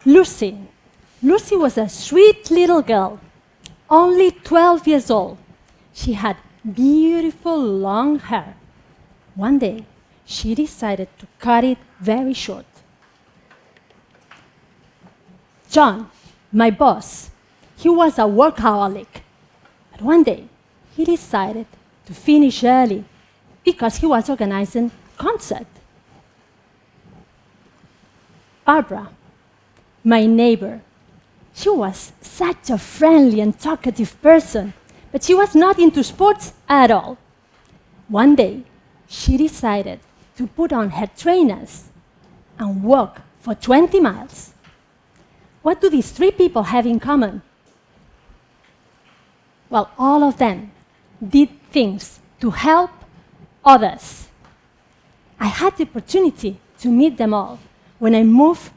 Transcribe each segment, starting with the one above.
Lucy. Lucy was a sweet little girl, only 12 years old. She had beautiful long hair. One day, she decided to cut it very short. John, my boss, he was a workaholic. But one day, he decided to finish early because he was organizing a concert. Barbara, my neighbor, she was such a friendly and talkative person, but she was not into sports at all. One day, she decided to put on her trainers and walk for 20 miles. What do these three people have in common? Well, all of them did things to help others. I had the opportunity to meet them all when I moved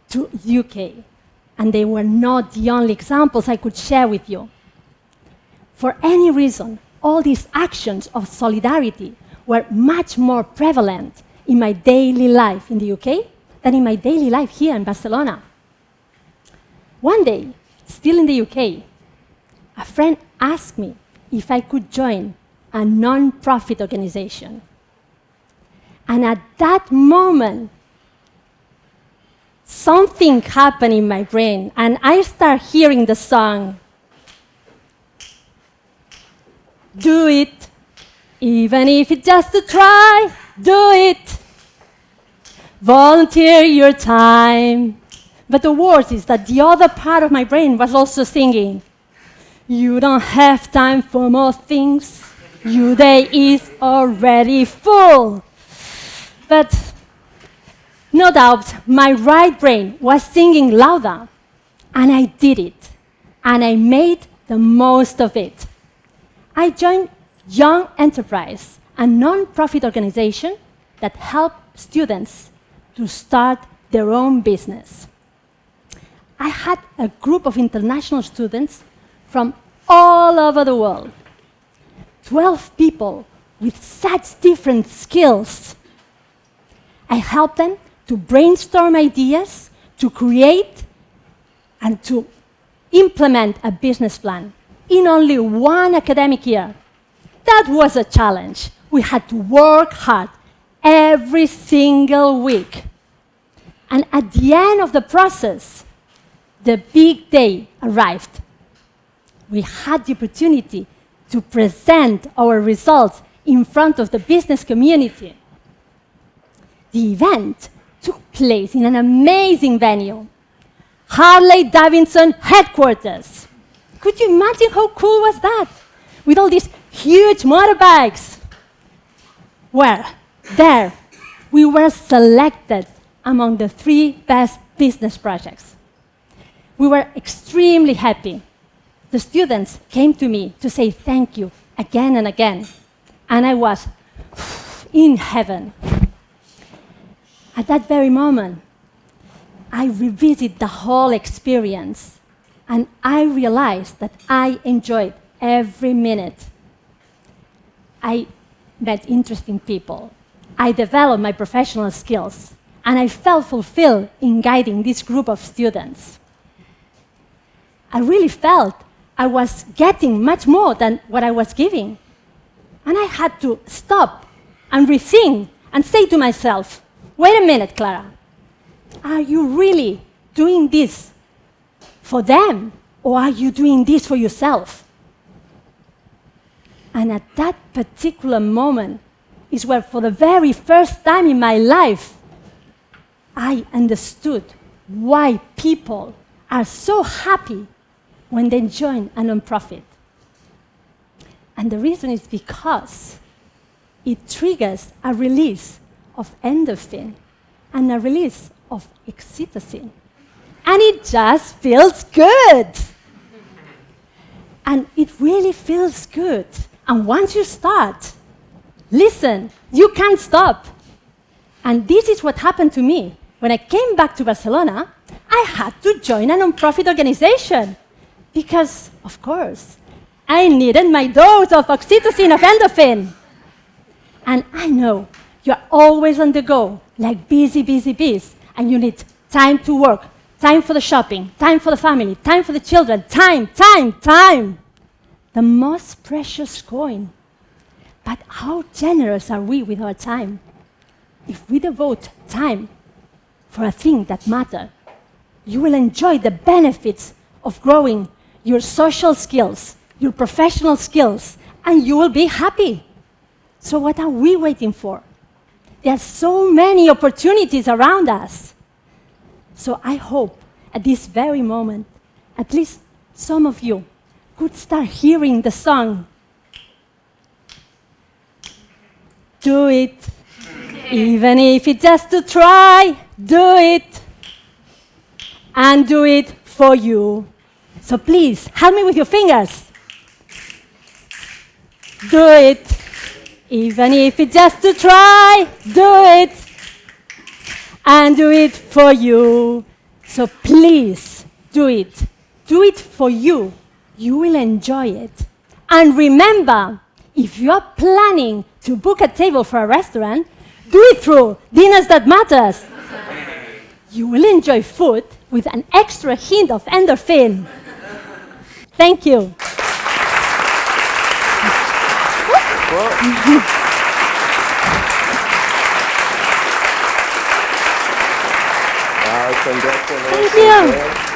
to UK, and they were not the only examples I could share with you. For any reason, all these actions of solidarity were much more prevalent in my daily life in the UK than in my daily life here in Barcelona. One day, still in the UK, a friend asked me if I could join a non-profit organization. And at that moment, something happened in my brain, and I started hearing the song, "Do it, even if it's just to try, do it. Volunteer your time." But the worst is that the other part of my brain was also singing, "You don't have time for more things. Your day is already full." But no doubt, my right brain was singing louder, and I did it, and I made the most of it. I joined Young Enterprise, a non-profit organization that helps students to start their own business. I had a group of international students from all over the world, 12 people with such different skills. I helped them to brainstorm ideas, to create, and to implement a business plan in only one academic year. That was a challenge. We had to work hard every single week. And at the end of the process, the big day arrived. We had the opportunity to present our results in front of the business community. The event took place in an amazing venue, Harley Davidson headquarters. Could you imagine how cool was that? With all these huge motorbikes. Well, there, we were selected among the 3 best business projects. We were extremely happy. The students came to me to say thank you again and again, and I was in heaven. At that very moment, I revisited the whole experience, and I realized that I enjoyed every minute. I met interesting people. I developed my professional skills, and I felt fulfilled in guiding this group of students. I really felt I was getting much more than what I was giving. And I had to stop and rethink and say to myself, wait a minute, Clara, are you really doing this for them, or are you doing this for yourself? And at that particular moment is where, for the very first time in my life, I understood why people are so happy when they join a nonprofit. And the reason is because it triggers a release of endorphin and a release of oxytocin. And it just feels good. And it really feels good. And once you start, listen, you can't stop. And this is what happened to me. When I came back to Barcelona, I had to join a nonprofit organization. Because, of course, I needed my dose of oxytocin, of endorphin. And I know you're always on the go, like busy bees, and you need time to work time for the shopping, time for the family, time for the children, time. The most precious coin. But how generous are we with our time? If we devote time for a thing that matters, you will enjoy the benefits of growing your social skills, your professional skills, and you will be happy. So what are we waiting for? There are so many opportunities around us. So I hope at this very moment, at least some of you could start hearing the song. Do it. Even if it's just to try, do it. And do it for you. So please, help me with your fingers. Do it. Even if it's just to try, do it. And do it for you. So please, do it. Do it for you. You will enjoy it. And remember, if you are planning to book a table for a restaurant, do it through Dinners That Matters. You will enjoy food with an extra hint of endorphin. Thank you. Congratulations. Thank you.